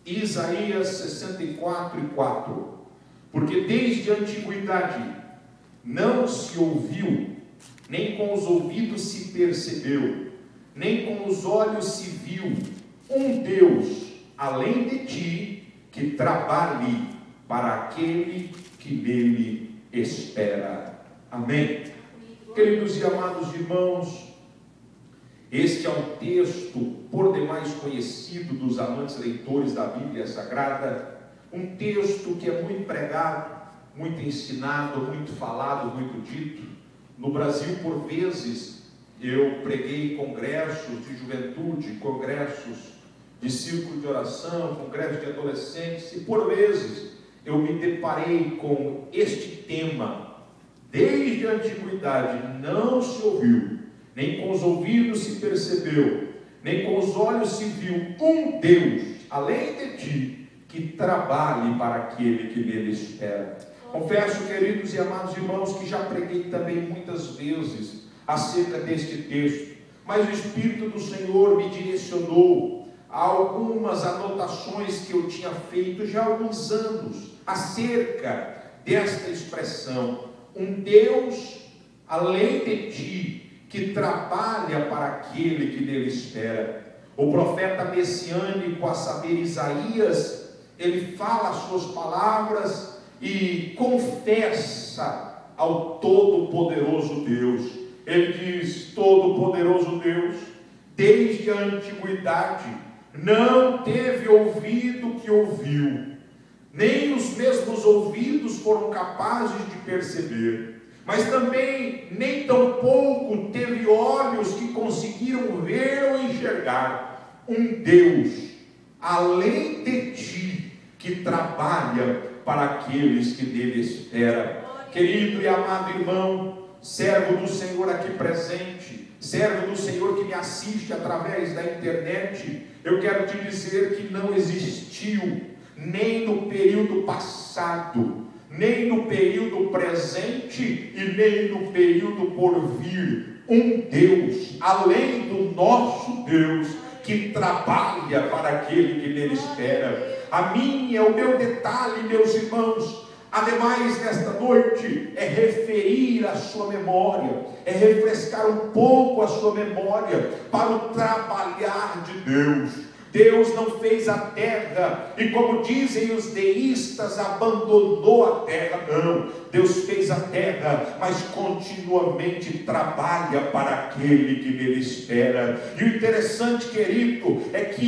Isaías 64:4. Porque desde a antiguidade não se ouviu, nem com os ouvidos se percebeu, nem com os olhos se viu um Deus além de ti que trabalhe para aquele que nele espera. Amém. Queridos e amados irmãos, este é um texto por demais conhecido dos amantes leitores da Bíblia Sagrada, um texto que é muito pregado, muito ensinado, muito falado, muito dito. No Brasil, por vezes, eu preguei em congressos de juventude, congressos de círculo de oração, congressos de adolescentes, e por vezes eu me deparei com este tema. Desde a antiguidade não se ouviu, nem com os ouvidos se percebeu, nem com os olhos se viu um Deus, além de ti, que trabalhe para aquele que nele espera. Confesso, queridos e amados irmãos, que já preguei também muitas vezes acerca deste texto, mas o Espírito do Senhor me direcionou a algumas anotações que eu tinha feito já há alguns anos acerca desta expressão, um Deus além de ti, que trabalha para aquele que nele espera. O profeta messiânico, a saber Isaías, ele fala as suas palavras e confessa ao Todo-Poderoso Deus. Ele diz: Todo-Poderoso Deus, desde a antiguidade não teve ouvido que ouviu, nem os mesmos ouvidos foram capazes de perceber, mas também nem tampouco teve olhos que conseguiram ver ou enxergar um Deus além de ti, que trabalha para aqueles que nele esperam. Querido e amado irmão, servo do Senhor aqui presente, servo do Senhor que me assiste através da internet, eu quero te dizer que não existiu, nem no período passado, nem no período presente e nem no período por vir, um Deus além do nosso Deus, que trabalha para aquele que nele espera. A minha, o meu detalhe, meus irmãos, ademais nesta noite, é referir a sua memória, é refrescar um pouco a sua memória para o trabalhar de Deus. Deus não fez a terra e, como dizem os deístas, abandonou a terra. Não, Deus fez a terra, mas continuamente trabalha para aquele que nele espera. E o interessante, querido, é que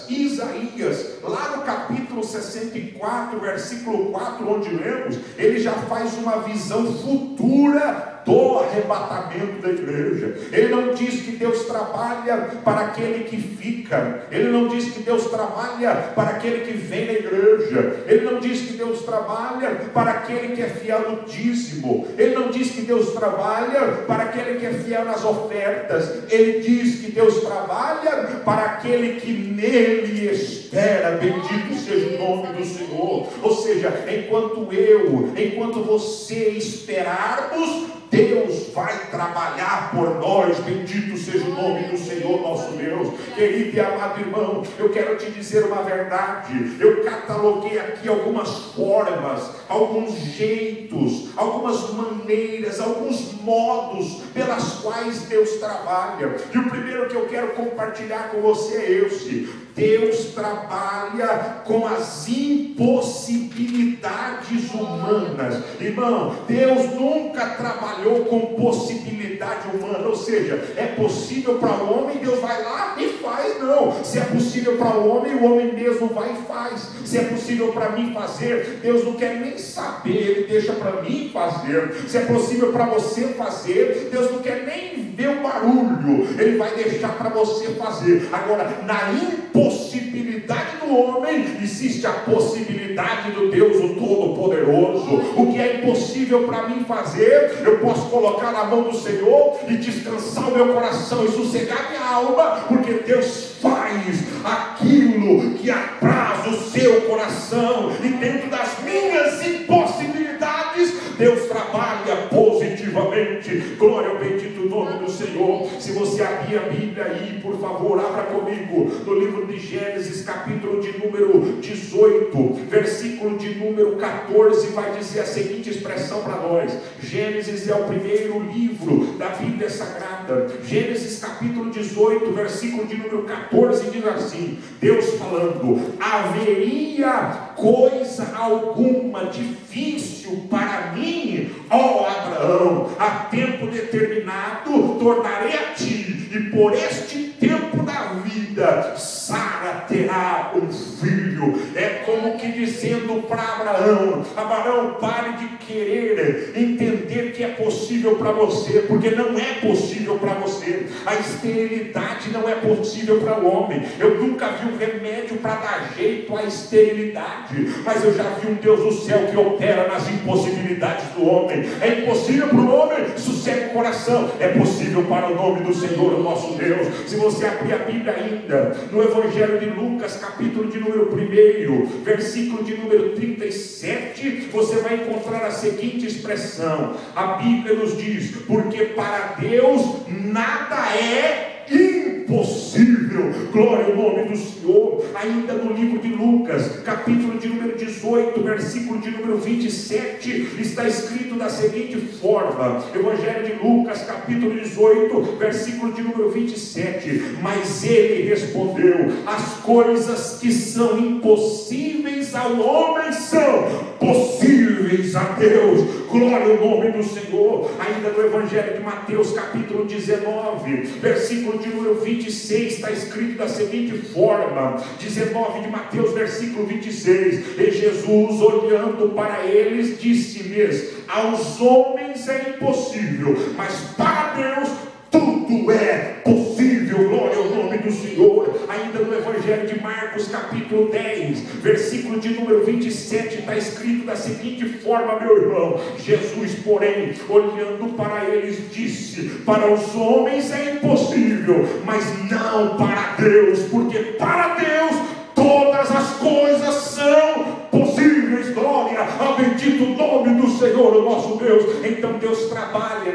Isaías, lá no capítulo 64, versículo 4, onde lemos, ele já faz uma visão futura do arrebatamento da igreja. Ele não diz que Deus trabalha para aquele que fica, ele não diz que Deus trabalha para aquele que vem na igreja, ele não diz que Deus trabalha para aquele que é fiel no dízimo, ele não diz que Deus trabalha para aquele que é fiel nas ofertas, ele diz que Deus trabalha para aquele que nele espera. Bendito seja o nome do Senhor. Ou seja, enquanto você esperarmos, Deus vai trabalhar por nós. Bendito seja o nome do Senhor nosso Deus. Querido e amado irmão, eu quero te dizer uma verdade. Eu cataloguei aqui algumas formas, alguns jeitos, algumas maneiras, alguns modos pelas quais Deus trabalha. E o primeiro que eu quero compartilhar com você é esse: Deus trabalha com as impossibilidades humanas. Irmão, Deus nunca trabalhou com possibilidade humana, ou seja, é possível para o homem, Deus vai lá e faz. Não, se é possível para o homem mesmo vai e faz. Se é possível para mim fazer, Deus não quer nem saber, Ele deixa para mim fazer. Se é possível para você fazer, Deus não quer nem ver o barulho, Ele vai deixar para você fazer. Agora, na impossibilidade do homem, existe a possibilidade do Deus, o Todo-Poderoso. O que é impossível para mim fazer, eu posso colocar na mão do Senhor e descansar o meu coração e sossegar minha alma, porque Deus faz aquilo que apraz o seu coração. E dentro das minhas impossibilidades, Deus trabalha positivamente. novamente. Glória ao bendito nome do Senhor. Se você abrir a Bíblia aí, por favor, abra comigo no livro de Gênesis, capítulo de número 18, versículo de número 14, vai dizer a seguinte expressão para nós. Gênesis é o primeiro livro da Bíblia Sagrada. Gênesis capítulo 18, versículo de número 14, diz assim: Deus falando: haveria coisa alguma difícil para mim, ó Abraão? A tempo determinado tornarei a ti, e por este tempo da vida Sara terá um filho. É como que dizendo para Abraão: Abraão, pare de querer entender que é possível para você, porque não é possível para você. A esterilidade não é possível para o homem. Eu nunca vi um remédio para dar jeito à esterilidade, mas eu já vi um Deus do céu que opera nas impossibilidades do homem. É impossível para o homem, sossegue o coração. É possível para o nome do Senhor, o nosso Deus. Se você abrir a Bíblia ainda, no Evangelho de Lucas, capítulo de número 1, versículo de número 37, você vai encontrar a seguinte expressão. A Bíblia nos diz: porque para Deus nada é impossível. Glória ao nome do Senhor. Ainda no livro de Lucas, capítulo de número 18, versículo de número 27, está escrito da seguinte forma. Evangelho de Lucas, capítulo 18, versículo de número 27. Mas ele respondeu: as coisas que são impossíveis ao homem são possíveis a Deus. Glória ao nome do Senhor. Ainda no Evangelho de Mateus, capítulo 19, versículo de número 26, está escrito da seguinte forma. 19 de Mateus, versículo 26. E Jesus, olhando para eles, disse-lhes: aos homens é impossível, mas para Deus tudo é possível. Glória ao nome do Senhor. Ainda no Evangelho de Marcos, capítulo 10, versículo de número 27, está escrito da seguinte forma, meu irmão. Jesus, porém, olhando para eles, disse: para os homens é impossível, mas não para Deus, porque para Deus todas as coisas são possíveis. Glória ao bendito nome do Senhor, o nosso Deus. Então Deus trabalha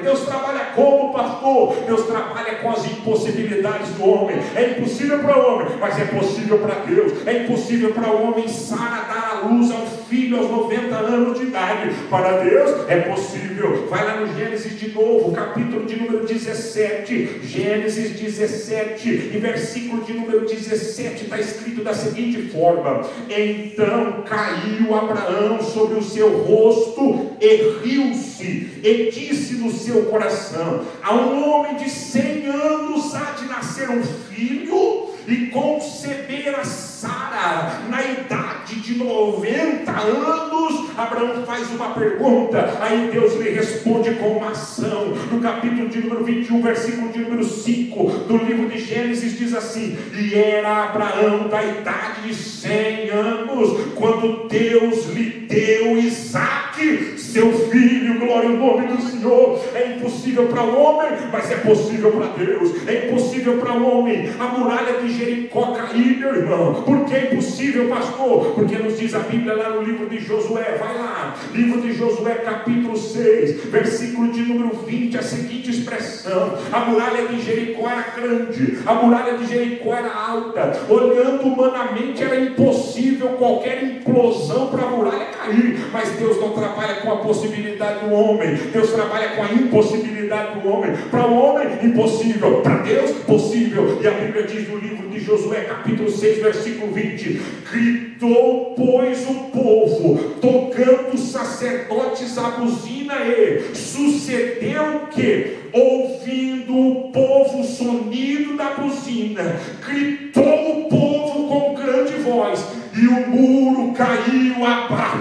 como, pastor? Deus trabalha com as impossibilidades do homem. É impossível para o homem, mas é possível para Deus. É impossível para o homem Sara dar a luz ao filho aos 90 anos de idade. Para Deus é possível. Vai lá no Gênesis de novo, capítulo de número 17, Gênesis 17, e versículo de número 17, está escrito da seguinte forma: então caiu Abraão sobre o seu rosto e riu-se, e disse no seu coração: a um homem de 100 anos há de nascer um filho, e conceber a Sara na idade de 90 anos. Abraão faz uma pergunta, aí Deus lhe responde com uma ação. No capítulo de número 21, versículo de número 5 do livro de Gênesis, diz assim: e era Abraão da idade de 100 anos quando Deus lhe deu Isaque, seu filho. Glória ao nome do Senhor. É impossível para o homem, mas é possível para Deus. É impossível para o homem a muralha de Jericó cair, meu irmão. Por que é impossível, pastor? Porque nos diz a Bíblia lá no livro de Josué. Vai lá, livro de Josué, capítulo 6, versículo de número 20, a seguinte expressão: a muralha de Jericó era grande, a muralha de Jericó era alta. Olhando humanamente era impossível qualquer implosão para a muralha cair, mas Deus não trabalha com a possibilidade do homem. Deus trabalha com a impossibilidade do homem. Para o homem, impossível; para Deus, possível. E a Bíblia diz no livro de Josué, capítulo 6, versículo 20: gritou, pois, o povo, tocando os sacerdotes a buzina, e sucedeu que, ouvindo o povo o sonido da buzina, gritou o povo com grande voz, e o muro caiu abaixo,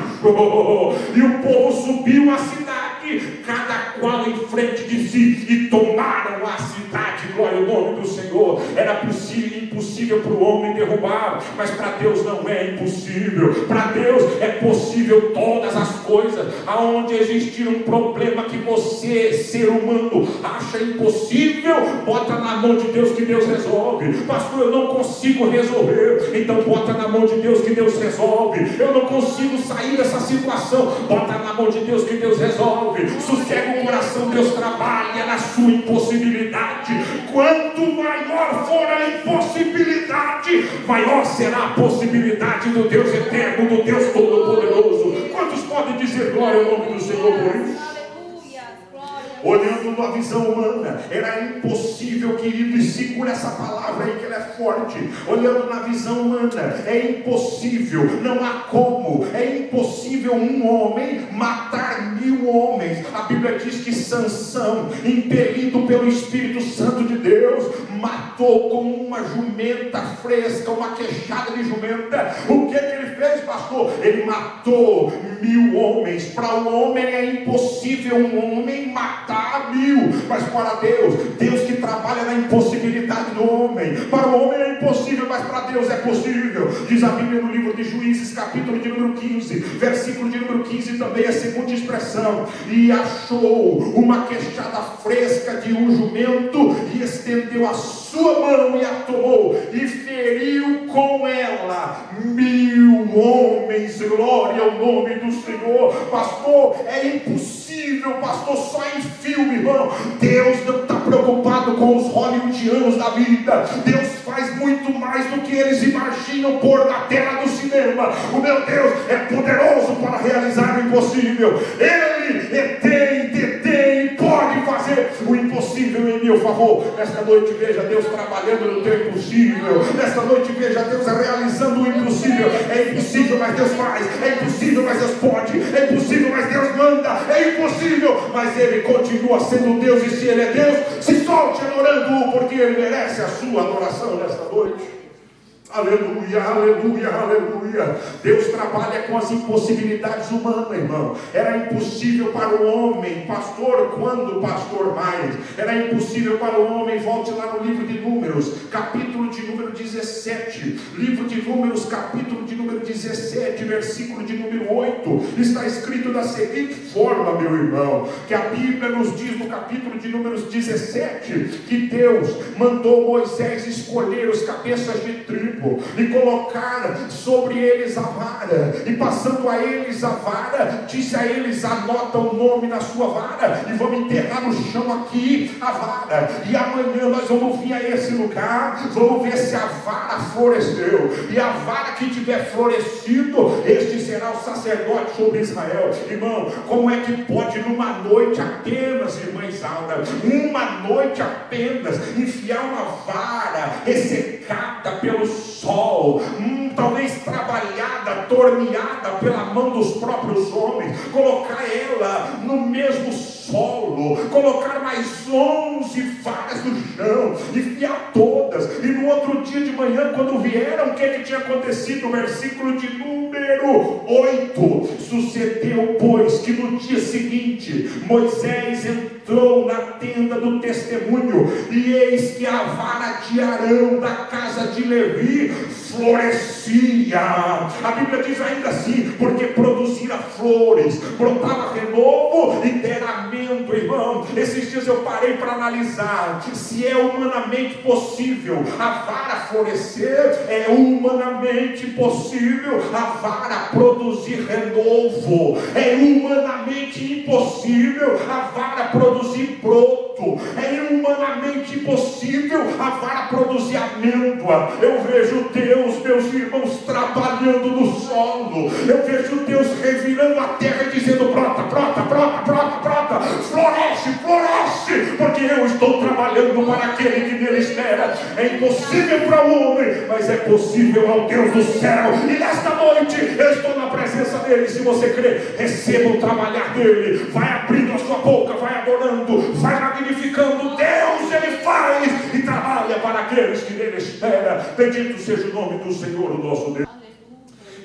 e o povo subiu a cidade, cada qual em frente de si, e tomaram a cidade. Glória ao nome do Senhor. Era impossível impossível para o homem derrubar, mas para Deus não é impossível. Para Deus é possível todas as coisas. Aonde existir um problema que você, ser humano, acha impossível, bota na mão de Deus que Deus resolve. Pastor, eu não consigo resolver, então bota na mão de Deus que Deus resolve. Eu não consigo sair dessa situação, bota na mão de Deus que Deus resolve. Sossega o coração, Deus trabalha na sua impossibilidade. Quanto maior for a impossibilidade, maior será a possibilidade do Deus eterno, do Deus todo-poderoso. Quantos podem dizer glória ao nome do Senhor por isso? Olhando na visão humana, era impossível, querido, e segura essa palavra aí que ela é forte. Olhando na visão humana, é impossível, não há como, é impossível um homem matar 1000 homens. A Bíblia diz que Sansão, impelido pelo Espírito Santo de Deus, matou com uma jumenta fresca, uma queixada de jumenta. O que ele fez, pastor? Ele matou 1000 homens. Para o homem é impossível um homem matar 1000, mas para Deus, Deus que trabalha na impossibilidade do homem, para o homem é impossível, mas para Deus é possível. Diz a Bíblia no livro de Juízes, capítulo de número 15, versículo de número 15, também a segunda expressão: e achou uma queixada fresca de um jumento, e estendeu a sua mão e a tomou, e feriu com ela 1000 homens. Glória ao nome do Senhor. Pastor, é impossível, pastor, só em filme, irmão. Deus não está preocupado com os hollywoodianos da vida. Deus faz muito mais do que eles imaginam pôr na tela do cinema. O meu Deus é poderoso para realizar o impossível. Ele detém, pode fazer o impossível em meu favor. Nesta noite veja Deus trabalhando no teu impossível. Nesta noite veja Deus realizando o impossível. É impossível, mas Deus faz. É impossível, mas Deus pode. É impossível, mas Deus manda. É impossível, mas Ele continua sendo Deus. E se Ele é Deus, se solte adorando-o, porque Ele merece a sua adoração nesta noite. Aleluia, aleluia, aleluia. Deus trabalha com as impossibilidades humanas, irmão. Era impossível para o homem, pastor, quando pastor mais? Era impossível para o homem. Volte lá no livro de Números, capítulo de número 17. Livro de Números, capítulo de número 17, versículo de número 8. Está escrito da seguinte forma, meu irmão, que a Bíblia nos diz no capítulo de números 17, que Deus mandou Moisés escolher os cabeças de tribo e colocar sobre eles a vara, e passando a eles a vara, disse a eles: anota o nome na sua vara, e vamos enterrar no chão aqui a vara, e amanhã nós vamos vir a esse lugar, vamos ver se a vara floresceu, e a vara que tiver florescido, este será o sacerdote sobre Israel. Irmão, como é que pode numa noite apenas, irmã Isaura, uma noite apenas, enfiar uma vara ressecada pelo sol, talvez trabalhada, torneada pela mão dos próprios homens, colocar ela no mesmo solo, colocar mais 11 varas no chão, enfiar todas, e no outro dia de manhã, quando vieram, o que tinha acontecido? Versículo de número 8: sucedeu, pois, que no dia seguinte Moisés entrou na tenda do testemunho, e eis que a vara de Arão da casa de Levi florescia. A Bíblia diz ainda assim: porque produzia flores, brotava renovo e deramento. Irmão, esses dias eu parei para analisar se é humanamente possível a vara florescer. É humanamente possível a vara produzir renovo. É humanamente impossível a vara produzir broto. É humanamente impossível a vara produzir amêndoa. Eu vejo Deus, meus irmãos, trabalhando no solo. Eu vejo Deus revirando a terra e dizendo: brota, brota, brota, brota, brota, floresce, floresce, porque eu estou trabalhando para aquele que nele espera. É impossível para o homem, mas é possível ao Deus do céu. E nesta noite eu estou na presença dele. Se você crê, receba o trabalhar dele. Vai abrindo a sua boca, vai adorando, vai magnificando. Deus, ele faz e trabalha para aqueles que nele espera. Bendito seja o nome do Senhor, o nosso Deus.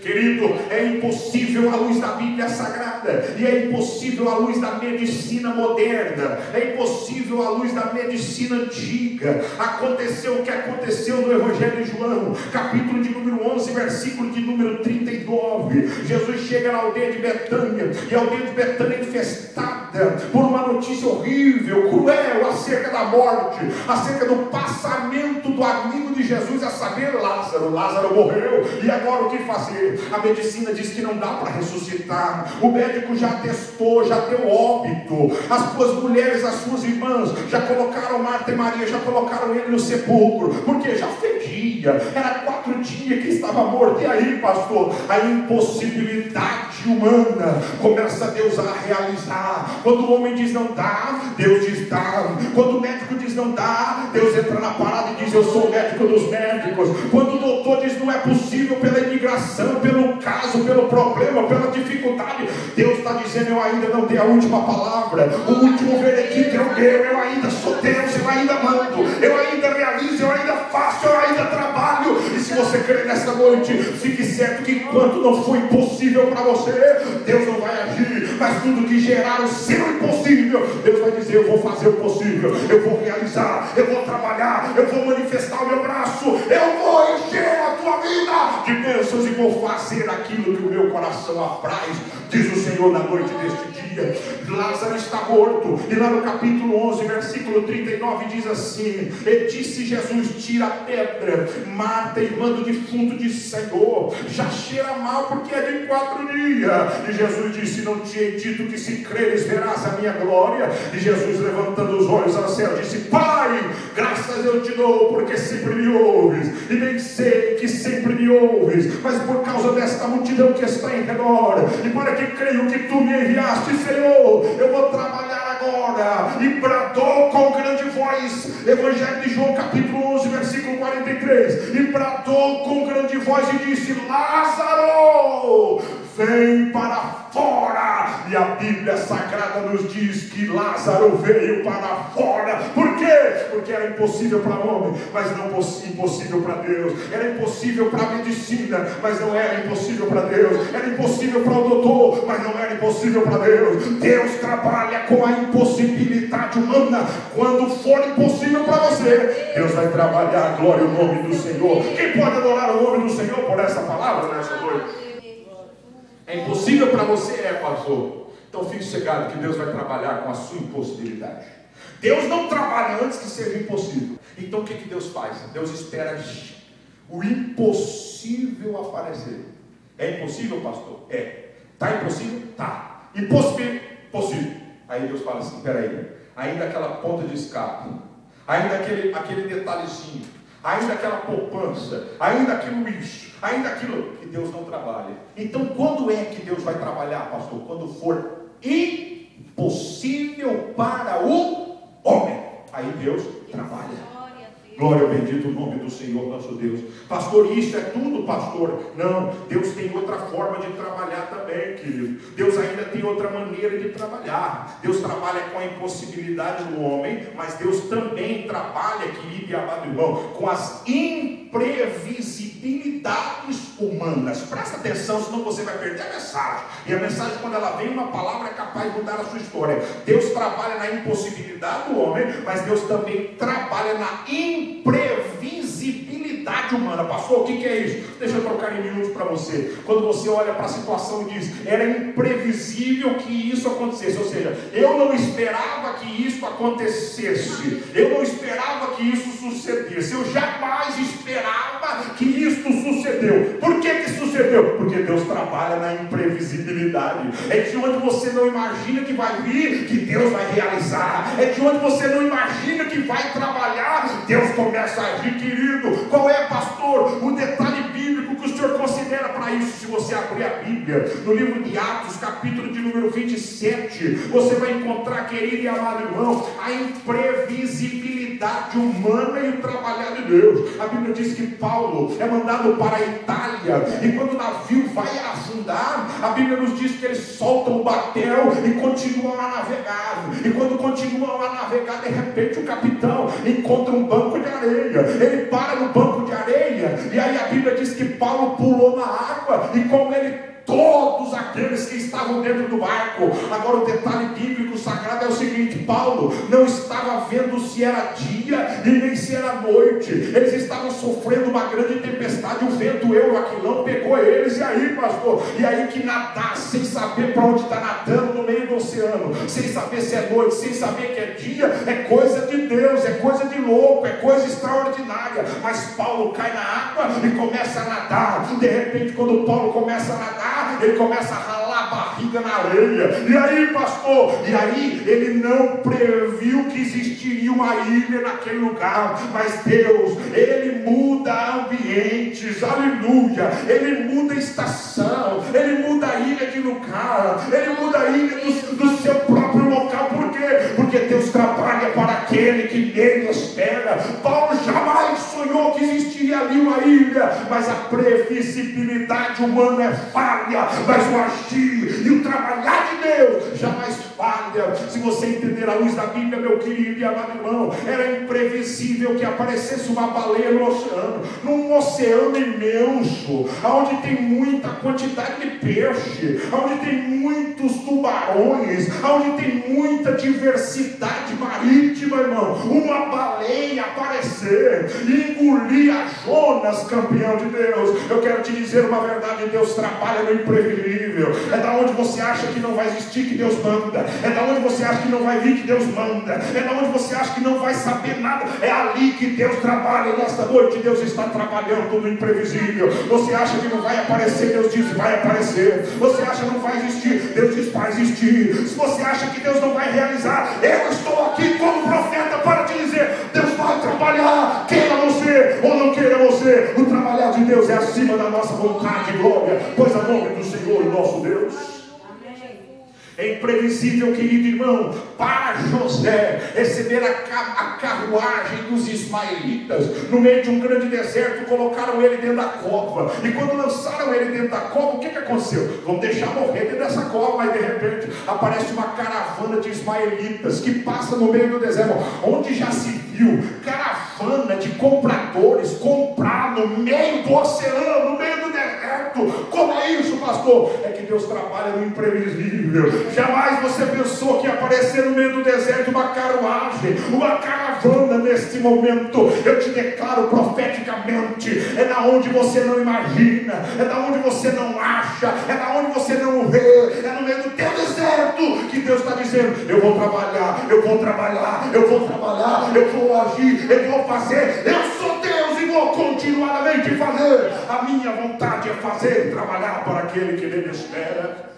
Querido, é impossível à luz da Bíblia Sagrada, e é impossível à luz da medicina moderna, é impossível à luz da medicina antiga. Aconteceu o que aconteceu no Evangelho de João, capítulo de número 11, versículo de número 39. Jesus chega na aldeia de Betânia, e a aldeia de Betânia é infestada por uma notícia horrível, cruel, acerca da morte, acerca do passamento do amigo de Jesus, a saber, Lázaro. Lázaro morreu, e agora o que fazer? A medicina diz que não dá para ressuscitar, o médico já testou, já deu óbito, as suas mulheres, as suas irmãs, já colocaram Marta e Maria, já colocaram ele no sepulcro, porque já fedia, era 4 dias que estava morto. E aí, pastor, a impossibilidade humana começa Deus a realizar. Quando o homem diz não dá, Deus diz dá. Quando o médico diz não dá, Deus entra na parada e diz eu sou o médico dos médicos. Quando o doutor diz não é possível, pela imigração, pelo caso, pelo problema, pela dificuldade, Deus está dizendo eu ainda não dei a última palavra, o último veredicto é o meu, eu ainda sou Deus, eu ainda mando, eu ainda realizo, eu ainda faço, eu ainda trabalho. E se você crê nesta noite, fique certo que enquanto não foi impossível para você, Deus não vai agir, mas tudo que gerar o seu impossível, Deus vai dizer eu vou fazer o possível, eu vou realizar, eu vou trabalhar, eu vou manifestar o meu braço, eu vou encher a tua vida de bênçãos e vou fazer aquilo que o meu coração apraz, diz o Senhor na noite deste dia. Lázaro está morto, e lá no capítulo 11, versículo 39 diz assim: e disse Jesus, tira a pedra. Marta, irmã do defunto, disse, Senhor, já cheira mal porque é de 4 dias. E Jesus disse, não te hei dito que se creres verás a minha glória? E Jesus, levantando os olhos ao céu, disse, Pai, graças eu te dou, porque sempre me ouves, e bem sei que sempre me ouves, mas por causa desta multidão que está em redor, e para que creio que tu me enviaste, Senhor, eu vou trabalhar agora. E bradou com grande voz, Evangelho de João capítulo 11, versículo 43, e bradou com grande voz e disse, Lázaro, vem para fora. E a Bíblia Sagrada nos diz que Lázaro veio para fora. Por quê? Porque era impossível para o homem, mas não impossível para Deus. Era impossível para a medicina, mas não era impossível para Deus. Era impossível para o doutor, mas não era impossível para Deus. Deus trabalha com a impossibilidade humana. Quando for impossível para você, Deus vai trabalhar. Glória ao nome do Senhor. Quem pode adorar o nome do Senhor por essa palavra nessa noite? É impossível para você, pastor. Então fique cegado que Deus vai trabalhar com a sua impossibilidade. Deus não trabalha antes que seja impossível. Então o que Deus faz? Deus espera o impossível aparecer. É impossível, pastor? É. Está impossível? Tá. Impossível? Possível. Aí Deus fala assim, peraí, ainda aquela ponta de escape, ainda aquele detalhezinho, ainda aquela poupança, ainda aquilo isso, ainda aquilo, que Deus não trabalha. Então quando é que Deus vai trabalhar, pastor? Quando for impossível para o homem, aí Deus trabalha. Glória ao bendito nome do Senhor nosso Deus. Pastor, isso é tudo, pastor? Não, Deus tem outra forma de trabalhar também, querido. Deus ainda tem outra maneira de trabalhar. Deus trabalha com a impossibilidade do homem, mas Deus também trabalha, querido e amado irmão, com as imprevisibilidades humanas. Presta atenção, senão você vai perder a mensagem. E a mensagem, quando ela vem, uma palavra é capaz de mudar a sua história. Deus trabalha na impossibilidade do homem, mas Deus também trabalha na imprevisibilidade humana. Pastor, o que é isso? Deixa eu trocar em minutos para você. Quando você olha para a situação e diz, era imprevisível que isso acontecesse, ou seja, eu não esperava que isso acontecesse, eu não esperava que isso sucedesse, eu jamais esperava que isso sucedeu. Por que sucedeu? Porque Deus trabalha na imprevisibilidade. É de onde você não imagina que vai vir, que Deus vai realizar. É de onde você não imagina que vai trabalhar, Deus começa a agir, querido. Qual é, pastor, o detalhe bíblico que o senhor considera para isso? Se você abrir a Bíblia, no livro de Atos, capítulo de número 27, você vai encontrar, querido e amado irmão, a imprevisibilidade humana e o trabalhar de Deus. A Bíblia diz que Paulo é mandado para a Itália, e quando o navio vai afundar, a Bíblia nos diz que eles soltam o batel e continuam a navegar. E quando continuam a navegar, de repente o capitão encontra um banco de areia. Ele para no banco de areia, e aí a Bíblia diz que Paulo pulou na água e com ele todos aqueles que estavam dentro do barco. Agora o detalhe bíblico sagrado é o seguinte: Paulo não estava vendo se era dia e nem se era noite. Eles estavam sofrendo uma grande tempestade, o vento Euro-Aquilão pegou eles. E aí, pastor? E aí que nadar sem saber para onde está nadando no meio do oceano, sem saber se é noite, sem saber que é dia, é coisa de Deus, é coisa de louco, é coisa extraordinária. Mas Paulo cai na água e começa a nadar. De repente, quando Paulo começa a nadar, ele começa a ralar a barriga na areia. E aí, pastor? E aí ele não previu que existiria uma ilha naquele lugar. Mas Deus, ele muda ambientes, aleluia. Ele muda estação, ele muda a ilha de lugar, ele muda a ilha do seu próprio local. Por quê? Porque Deus trabalha para aquele que nele espera. Paulo jamais sonhou que existiria ali uma ilha, mas a previsibilidade humana é falha, mas o agir e o trabalhar de Deus jamais falha. Se você entender a luz da Bíblia, meu querido e amado irmão, era imprevisível que aparecesse uma baleia no oceano, num oceano imenso, onde tem muita quantidade de peixe, onde tem muitos tubarões, onde tem muita diversidade marítima, irmão. Uma baleia aparecer e engolir a Jonas, campeão de Deus. Eu quero te dizer uma verdade: Deus trabalha no imprevisível. É da onde você acha que não vai existir que Deus manda. É da onde você acha que não vai vir que Deus manda. É da onde você acha que não vai saber nada. É ali que Deus trabalha. E nesta noite Deus está trabalhando no imprevisível. Você acha que não vai aparecer, Deus diz vai aparecer. Você acha que não vai existir, Deus diz vai existir. Se você acha que Deus não vai realizar, eu estou aqui como profeta para te dizer: Deus vai trabalhar, queira você ou não queira você. O trabalhar de Deus é acima da nossa vontade e glória, pois a nome do Senhor, nosso Deus. É imprevisível, querido irmão, para José receber a carruagem dos ismaelitas no meio de um grande deserto. Colocaram ele dentro da cova, e quando lançaram ele dentro da cova, o que aconteceu? Vamos deixar morrer dentro dessa cova. Mas de repente aparece uma caravana de ismaelitas que passa no meio do deserto, onde já se viu caravana de compradores comprar no meio do oceano, no meio do deserto. Como é isso, pastor? É que Deus trabalha no imprevisível. Jamais você pensou que ia aparecer no meio do deserto uma carruagem, uma caravana neste momento. Eu te declaro profeticamente: é da onde você não imagina, é da onde você não acha, é da onde você não vê, é no meio do teu deserto que Deus está dizendo: eu vou trabalhar, eu vou trabalhar, eu vou trabalhar, eu vou agir, eu vou fazer. Eu sou Deus e vou continuamente fazer. A minha vontade é fazer e trabalhar para aquele que nele espera.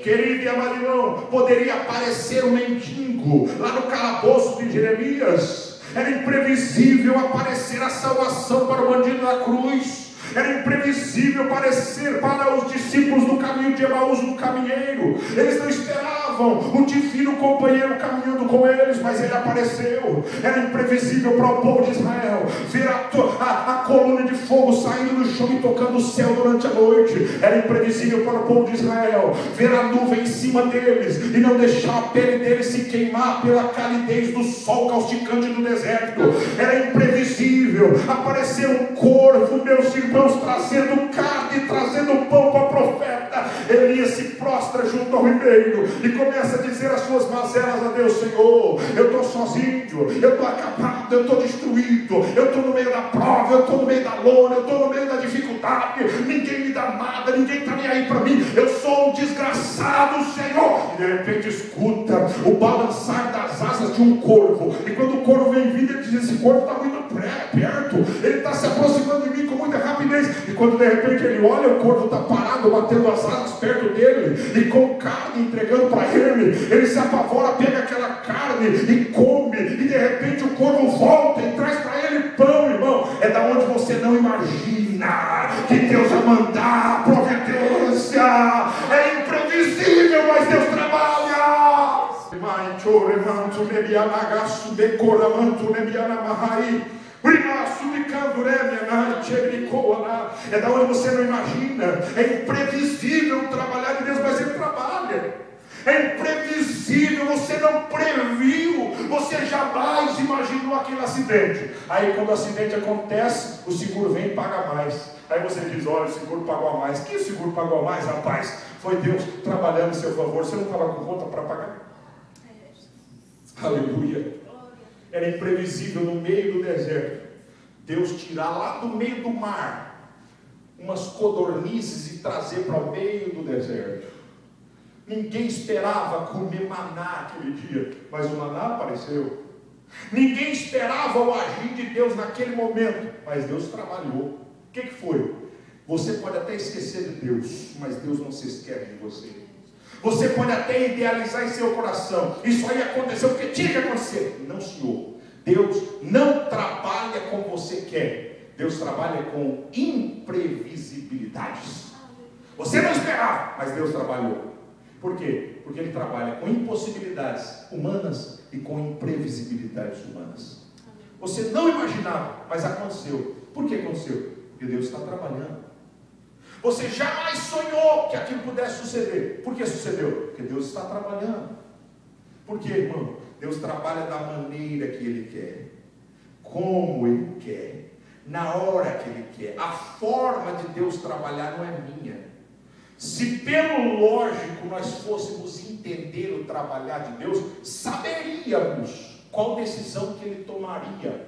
Querido e amado irmão, poderia aparecer um mendigo lá no calabouço de Jeremias. Era imprevisível aparecer a salvação para o bandido da cruz. Era imprevisível aparecer para os discípulos do caminho de Emaús um caminheiro. Eles não esperavam o divino companheiro caminhando com eles, mas ele apareceu. Era imprevisível para o povo de Israel ver a coluna de fogo saindo do chão e tocando o céu durante a noite. Era imprevisível para o povo de Israel ver a nuvem em cima deles e não deixar a pele deles se queimar pela calidez do sol causticante do deserto. Era imprevisível aparecer um corvo, meus irmãos, trazendo carne, trazendo pão para o profeta. Elias se prostra junto ao ribeiro e começa a dizer as suas mazelas a Deus: Senhor, eu estou sozinho, eu estou acabado, eu estou destruído, eu estou no meio da prova, eu estou no meio da lona, eu estou no meio da dificuldade, ninguém me dá nada, ninguém está nem aí para mim, eu sou um desgraçado, Senhor. E de repente escuta o balançar das asas de um corvo, e quando o corvo vem vindo, ele diz: esse corvo está muito perto, ele está se aproximando de mim com muita rapidez. E quando de repente ele olha, o corvo está parado, batendo as asas perto dele e com carne entregando para ele. Ele se apavora, pega aquela carne e come, e de repente o corvo volta e traz para ele pão, irmão. É da onde você não imagina que Deus vai mandar providência. É imprevisível, mas Deus trabalha. É da onde você não imagina. É imprevisível o trabalhar de Deus, mas Ele trabalha. É imprevisível, você não previu, você jamais imaginou aquele acidente. Aí quando o acidente acontece, o seguro vem e paga mais. Aí você diz, olha, o seguro pagou a mais. Que seguro pagou a mais, rapaz? Foi Deus trabalhando em seu favor. Você não estava com conta para pagar? Aleluia. Era imprevisível no meio do deserto Deus tirar lá do meio do mar umas codornizes e trazer para o meio do deserto. Ninguém esperava comer maná aquele dia, mas o maná apareceu. Ninguém esperava o agir de Deus naquele momento, mas Deus trabalhou. O que foi? Você pode até esquecer de Deus, mas Deus não se esquece de você. Você pode até idealizar em seu coração, isso aí aconteceu porque tinha que acontecer. Não, Senhor. Deus não trabalha como você quer. Deus trabalha com imprevisibilidades. Você não esperava, mas Deus trabalhou. Por quê? Porque Ele trabalha com impossibilidades humanas e com imprevisibilidades humanas. Você não imaginava, mas aconteceu. Por que aconteceu? Porque Deus está trabalhando. Você jamais sonhou que aquilo pudesse suceder. Por que sucedeu? Porque Deus está trabalhando. Por quê, irmão? Deus trabalha da maneira que Ele quer, como Ele quer, na hora que Ele quer. A forma de Deus trabalhar não é minha. Se pelo lógico nós fôssemos entender o trabalhar de Deus, saberíamos qual decisão que Ele tomaria.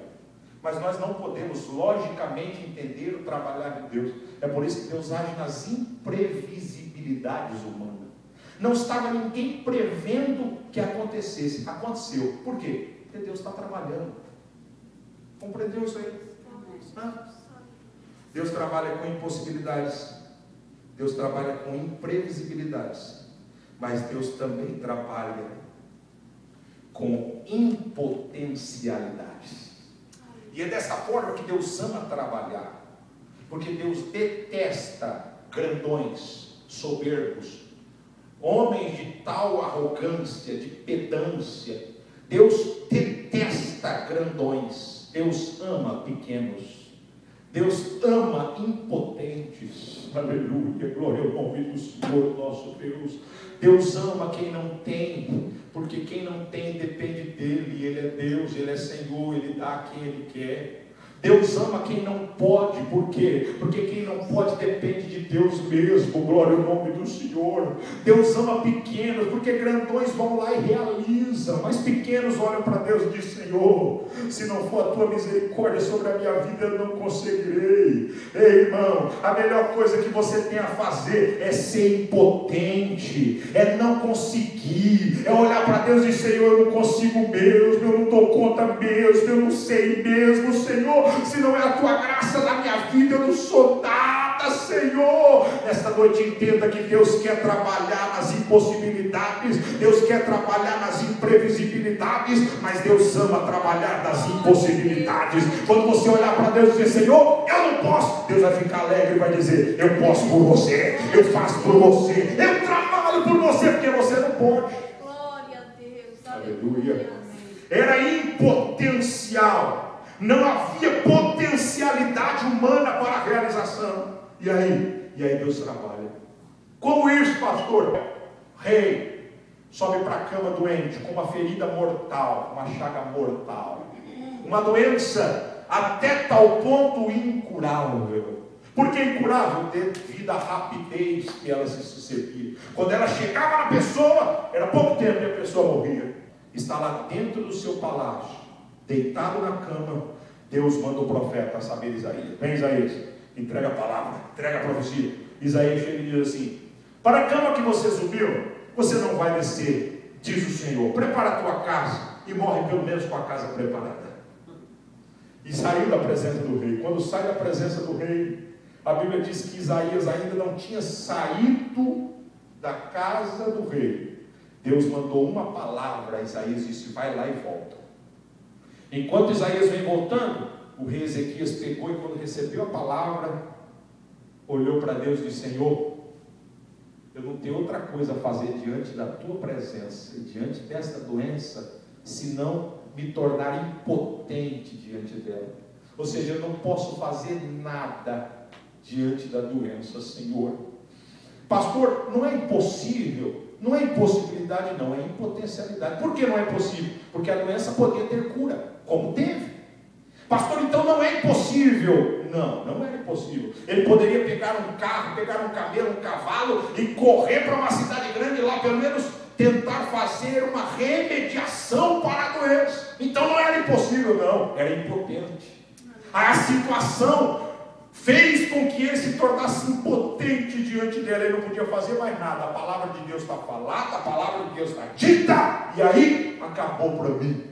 Mas nós não podemos logicamente entender o trabalhar de Deus. É por isso que Deus age nas imprevisibilidades humanas. Não estava ninguém prevendo que acontecesse. Aconteceu. Por quê? Porque Deus está trabalhando. Compreendeu isso aí? Deus trabalha com impossibilidades. Deus trabalha com imprevisibilidades. Mas Deus também trabalha com impotencialidades. E é dessa forma que Deus ama trabalhar. Porque Deus detesta grandões, soberbos, homens de tal arrogância, de pedância. Deus detesta grandões. Deus ama pequenos. Deus ama impotentes. Aleluia, glória ao nome do Senhor nosso Deus. Deus ama quem não tem, porque quem não tem depende dele. Ele é Deus, Ele é Senhor, Ele dá a quem Ele quer. Deus ama quem não pode. Por quê? Porque quem não pode depende de Deus mesmo. Glória ao nome do Senhor. Deus ama pequenos, porque grandões vão lá e realizam, mas pequenos olham para Deus e dizem: Senhor, se não for a tua misericórdia sobre a minha vida, eu não conseguirei. Ei, irmão, a melhor coisa que você tem a fazer é ser impotente, é não conseguir, é olhar para Deus e dizer: Senhor, eu não consigo mesmo, eu não dou conta mesmo, eu não sei mesmo, Senhor. Se não é a tua graça na minha vida, eu não sou nada, Senhor. Nesta noite entenda que Deus quer trabalhar nas impossibilidades, Deus quer trabalhar nas imprevisibilidades, mas Deus ama trabalhar nas impossibilidades. Quando você olhar para Deus e dizer: Senhor, eu não posso, Deus vai ficar alegre e vai dizer: eu posso por você, eu faço por você, eu trabalho por você, porque você não pode. Glória a Deus, aleluia. Era impotencial. Não havia potencialidade humana para a realização. E aí Deus trabalha. Como isso, pastor? Rei sobe para a cama doente, com uma ferida mortal, uma chaga mortal, uma doença até tal ponto incurável. Por que incurável? Devido à rapidez que ela se sucedia. Quando ela chegava na pessoa, era pouco tempo que a pessoa morria. Está lá dentro do seu palácio, deitado na cama. Deus manda o profeta, a saber, Isaías. Vem, Isaías, entrega a palavra, entrega a profecia. Isaías chega e diz assim: para a cama que você subiu, você não vai descer, diz o Senhor. Prepara a tua casa e morre pelo menos com a casa preparada. E saiu da presença do rei. Quando sai da presença do rei, a Bíblia diz que Isaías ainda não tinha saído da casa do rei. Deus mandou uma palavra a Isaías e disse: vai lá e volta. Enquanto Isaías vem voltando, o rei Ezequias pegou e, quando recebeu a palavra, olhou para Deus e disse: Senhor, eu não tenho outra coisa a fazer diante da tua presença, diante desta doença, senão me tornar impotente diante dela. Ou seja, eu não posso fazer nada diante da doença, Senhor. Pastor, não é impossível Não é impossibilidade, não, é impotencialidade. Por que não é possível? Porque a doença podia ter cura, como teve. Pastor, então não é impossível. Não, não era impossível. Ele poderia pegar um carro, pegar um camelo, um cavalo e correr para uma cidade grande e lá pelo menos tentar fazer uma remediação para a doença. Então não era impossível, não, era impotente. A situação fez com que ele se tornasse impotente diante dela. Ele não podia fazer mais nada. A palavra de Deus está falada, a palavra de Deus está dita, e aí acabou para mim.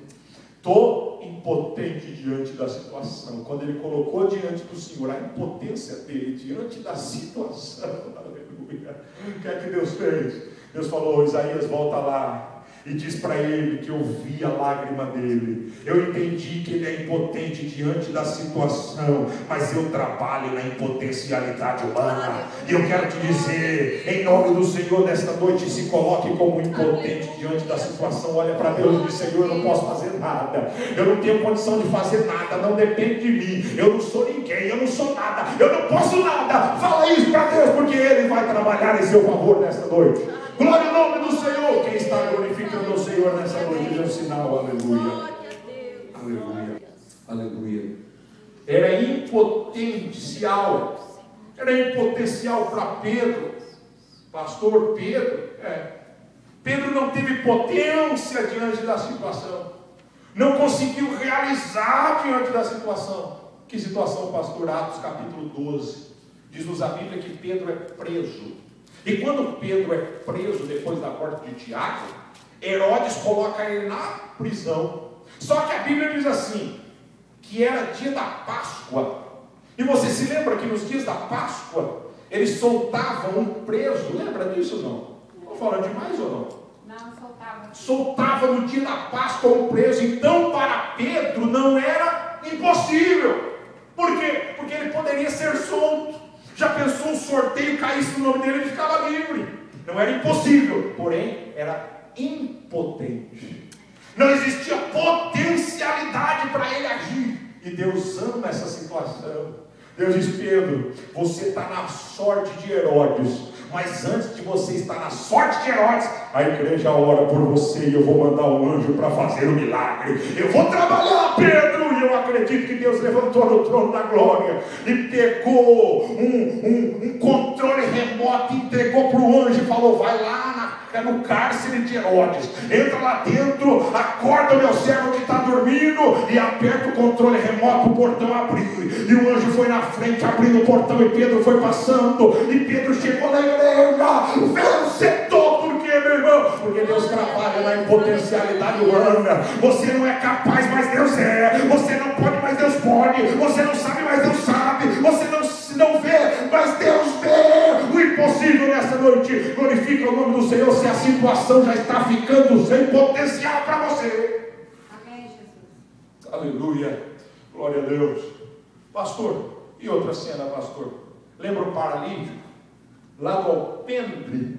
Estou impotente diante da situação. Quando ele colocou diante do Senhor a impotência dele diante da situação, aleluia, o que é que Deus fez? Deus falou: Isaías, volta lá e diz para ele que eu vi a lágrima dele. Eu entendi que ele é impotente diante da situação, mas eu trabalho na impotencialidade humana. E eu quero te dizer, em nome do Senhor, nesta noite, se coloque como impotente diante da situação. Olha para Deus e diz: Senhor, eu não posso fazer nada, eu não tenho condição de fazer nada, não depende de mim, eu não sou ninguém, eu não sou nada, eu não posso nada. Fala isso para Deus, porque Ele vai trabalhar em seu favor nesta noite. Glória ao nome do Senhor. Quem está glorificando o Senhor nessa noite, dê um sinal. Aleluia. Aleluia. Aleluia. Era impotencial. Era impotencial para Pedro. Pastor Pedro. Pedro não teve potência diante da situação. Não conseguiu realizar diante da situação. Que situação, pastor? Atos capítulo 12. Diz-nos a Bíblia que Pedro é preso. E quando Pedro é preso depois da morte de Tiago, Herodes coloca ele na prisão. Só que a Bíblia diz assim, que era dia da Páscoa. E você se lembra que nos dias da Páscoa, eles soltavam um preso? Lembra disso ou não? Estou falando demais ou não? Não, soltava. Soltava no dia da Páscoa um preso. Então para Pedro não era impossível. Por quê? Porque ele poderia ser solto. Já pensou um sorteio, caísse no nome dele, ele ficava livre. Não era impossível, porém era impotente. Não existia potencialidade para ele agir. E Deus ama essa situação. Deus diz: Pedro, você está na sorte de Herodes, mas antes de você estar na sorte de Herodes, a igreja ora por você e eu vou mandar um anjo para fazer o milagre. Eu vou trabalhar, Pedro. E eu acredito que Deus levantou no trono da glória e pegou um controle remoto, entregou para o anjo e falou: vai lá no cárcere de Herodes, entra lá dentro, acorda o meu servo que está dormindo e aperta o controle remoto, o portão abriu. E o anjo foi na frente abrindo o portão e Pedro foi passando. E Pedro chegou na igreja vencedor. Por quê, meu irmão? Porque Deus trabalha na impotencialidade humana. Você não é capaz, mas Deus é. Você não pode, mas Deus pode. Você não sabe, mas Deus sabe. Você não vê, mas Deus vê. O impossível nessa noite. Glorifica o nome do Senhor. Se a situação já está ficando sem potencial para você. Amém, Jesus. Aleluia. Glória a Deus. Pastor, e outra cena, pastor? Lembra o paralítico? Lá do alpendre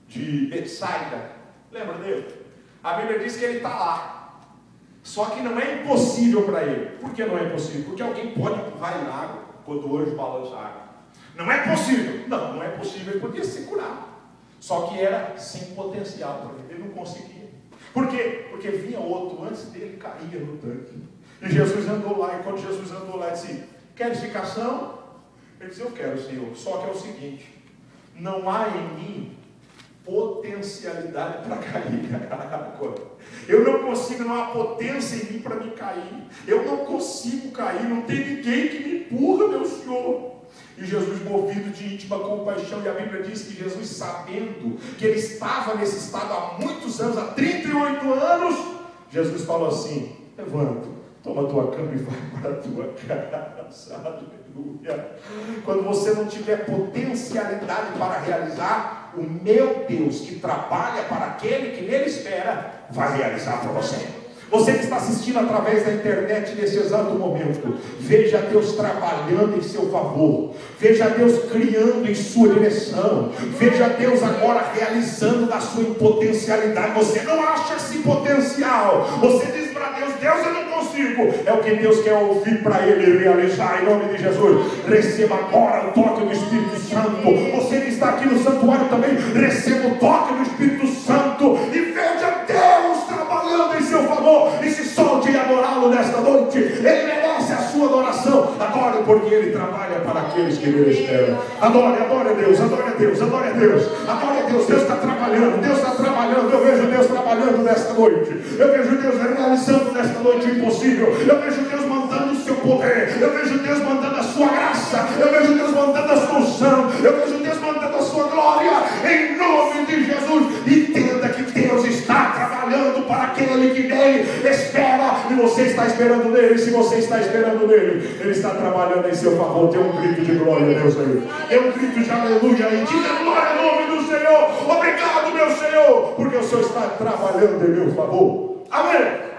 de Betsaida. Lembra dele? A Bíblia diz que ele está lá. Só que não é impossível para ele. Por que não é impossível? Porque alguém pode empurrar ele na água quando o anjo balança a água. Não é possível. Não é possível. Ele podia se curar. Só que era sem potencial para ele. Ele não conseguia. Por quê? Porque vinha outro antes dele, caía no tanque. E Jesus andou lá. E quando Jesus andou lá, ele disse: queres ficar são? Ele disse: eu quero, Senhor. Só que é o seguinte: não há em mim potencialidade para cair na água. Eu não consigo, não há potência em mim para me cair. Eu não consigo cair, não tem ninguém que me empurra, meu Senhor. E Jesus, movido de íntima compaixão, e a Bíblia diz que Jesus, sabendo que ele estava nesse estado há muitos anos, há 38 anos, Jesus falou assim: levanta, toma a tua cama e vai para a tua casa. Aleluia. Quando você não tiver potencialidade para realizar, o meu Deus, que trabalha para aquele que nele espera, vai realizar para você. Você que está assistindo através da internet nesse exato momento, veja Deus trabalhando em seu favor, veja Deus criando em sua direção, veja Deus agora realizando da sua impotencialidade. Você não acha esse potencial, você diz para Deus: Deus eu não consigo. É o que Deus quer ouvir para Ele realizar, em nome de Jesus. Receba agora o toque do Espírito Santo. Você que está aqui no santuário também, receba o toque do Espírito Santo e veja Deus trabalhando em seu favor, e se solte em adorá-lo nesta noite. Ele merece a sua adoração. Adore, porque Ele trabalha para aqueles que nele esperam. Adore, adore a Deus, adore a Deus, adore a Deus, adore a Deus. Deus está trabalhando, Deus está trabalhando. Eu vejo Deus trabalhando nesta noite. Eu vejo Deus realizando nesta noite o impossível. Eu vejo Deus mandando o seu poder. Eu vejo Deus mandando a sua graça. Eu vejo Deus mandando a sua unção. Eu vejo Deus mandando a sua glória, em nome de Jesus. Entenda que Deus está trabalhando para aquele que nele espera, e você está esperando nele. Se você está esperando nele, Ele está trabalhando em seu favor. Dê um grito de glória a Deus aí. Dê um grito de aleluia aí. Diga glória ao nome do Senhor. Obrigado, meu Senhor, porque o Senhor está trabalhando em meu favor. Amém.